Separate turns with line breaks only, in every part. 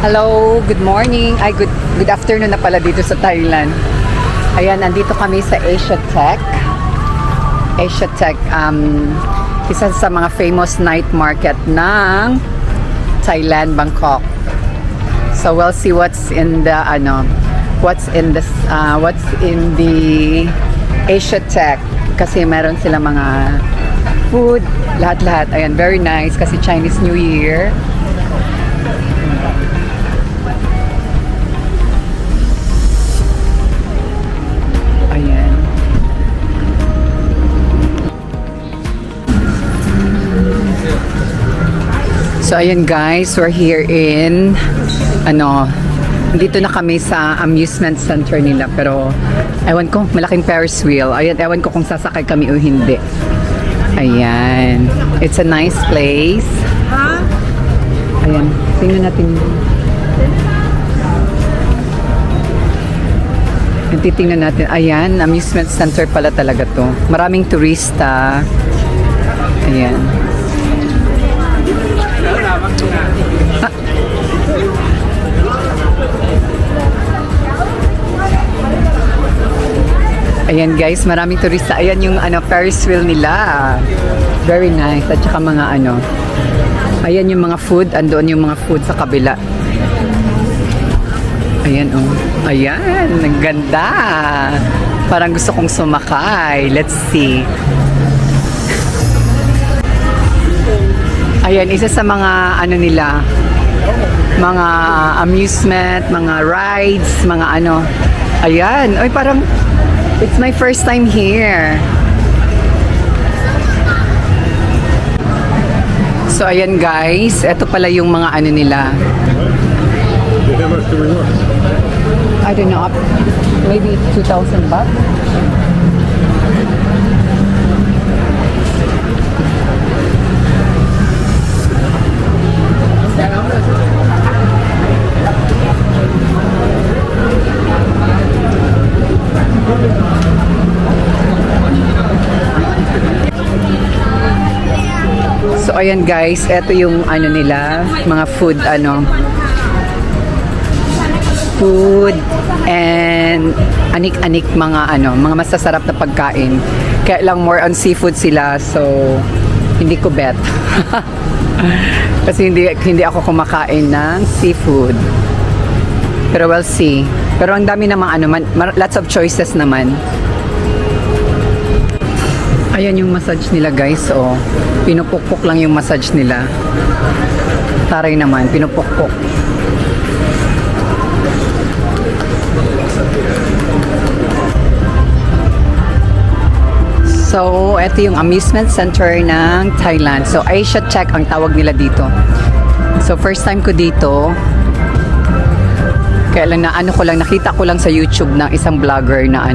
Hello, good morning. Good afternoon na pala dito sa Thailand. Ayan, nandito kami sa Asia Tech. Asia Tech, isa sa mga famous night market ng Thailand, Bangkok. So we'll see what's in the Asia Tech kasi meron sila mga food, lahat-lahat. Ayan, very nice kasi Chinese New Year. Ayan. So ayan guys, we're here in dito na kami sa amusement center nila, pero ewan ko, malaking Ferris wheel. Ayan, ewan ko kung sasakay kami o hindi. Ayan. It's a nice place. Ayan, tingnan natin. Titingnan natin. Ayan, amusement center pala talaga to. Maraming turista. Ayan. Ayan guys, maraming turista. Ayan yung Ferris wheel nila. Very nice. At saka mga ayan yung mga food. Andoon yung mga food sa kabila. Ayan oh. Ayan, ang ganda. Parang gusto kong sumakay. Let's see. Ayan, isa sa mga nila. Mga amusement, mga rides, mga Ayan, ay parang it's my first time here. So ayan guys, ito pala yung mga nila. I don't know, maybe 2,000 baht. So ayan guys, ito yung nila, mga food food and anik-anik mga mga masasarap na pagkain. Kaya lang more on seafood sila, so hindi ko bet. Kasi hindi ako kumakain ng seafood. Pero we'll see. Pero ang dami namang lots of choices naman. Ayan yung massage nila guys, oh. Pinupukpok lang yung massage nila. Taray naman, pinupukpok. So, ito yung amusement center ng Thailand. So, Asia Tech ang tawag nila dito. So, first time ko dito. Kaya lang nakita ko lang sa YouTube ng isang vlogger na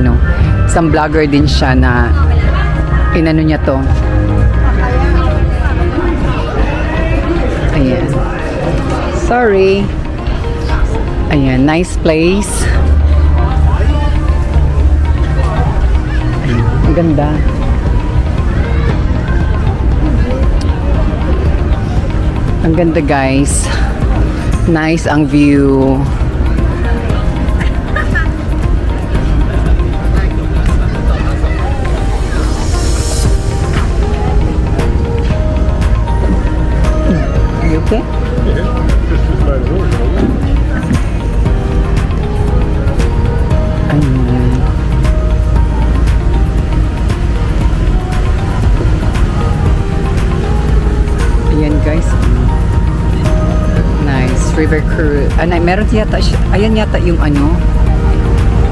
isang vlogger din siya na niya to. Ayan. Sorry. Ayan, nice place. Ayan, ang ganda. Ang ganda guys. Nice ang view. Okay? Ayan guys. Nice. River cruise. Meron yata, ayan yata yung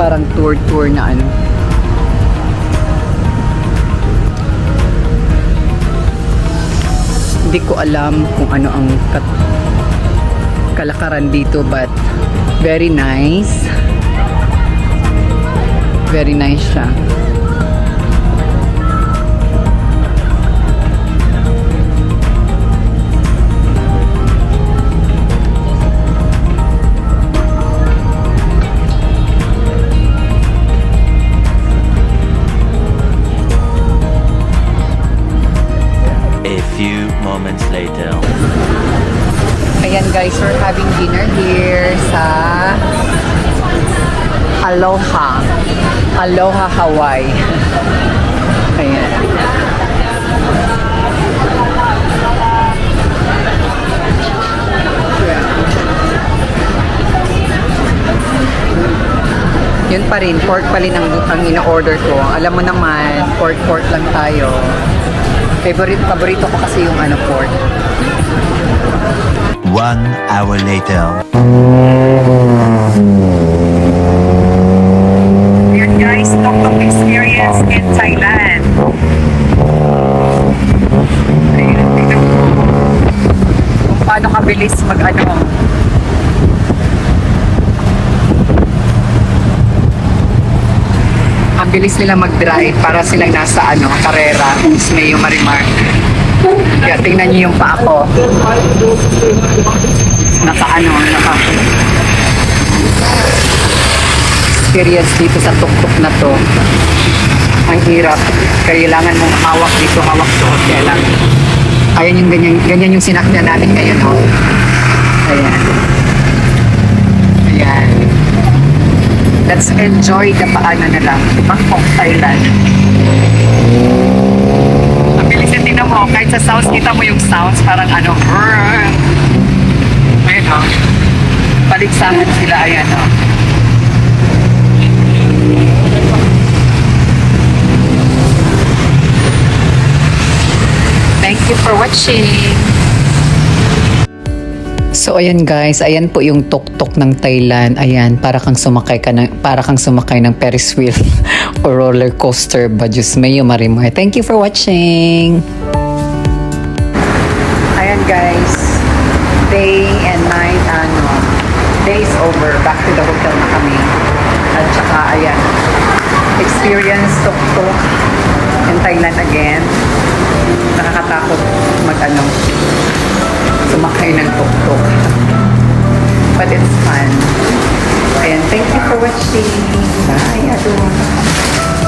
parang tour na Hindi ko alam kung ang kalakaran dito, but very nice. Very nice siya.
A few moments later.
Ayan guys, we're having dinner here sa Aloha. Aloha Hawaii. Ayan. Yun pa rin, pork pa rin ang ino-order ko. Alam mo naman, pork lang tayo. Paborito ko kasi yung pork.
1 hour later.
Yun guys, tok-tok experience in Thailand. Ayan, tingnan mo. Kung paano kabilis ang bilis nila mag-drive para silang nasa karera. May yung Marimar. Kaya tingnan niyo yung paa ko. Naka experience dito sa tuk-tuk na to. Ang hirap. Kailangan mong hawak dito, hawak to. Kaya lang. Ayan yung ganyan yung sinakyan natin ngayon. Oh. Ayan. Ayan. Let's enjoy the paano na lang. Bangkok, Thailand. Ang bilis na tingnan mo. Kahit sa sounds, kita mo yung sounds. Parang brrr. Ayan o. Paligsahan sila. Ayan o. Thank you for watching. So ayan guys, ayan po yung tuk-tuk ng Thailand. Ayan, para kang sumakay ng Ferris wheel or roller coaster ba, Diyos mayo Marimar. Thank you for watching. Ayan guys, day and night day is over. Back to the hotel na kami. At saka ayan, experience tuk-tuk in Thailand again. Nakakatakot sumakay ng tuk-tuk. But it's fun. Ayan, thank you for watching. Bye, everyone.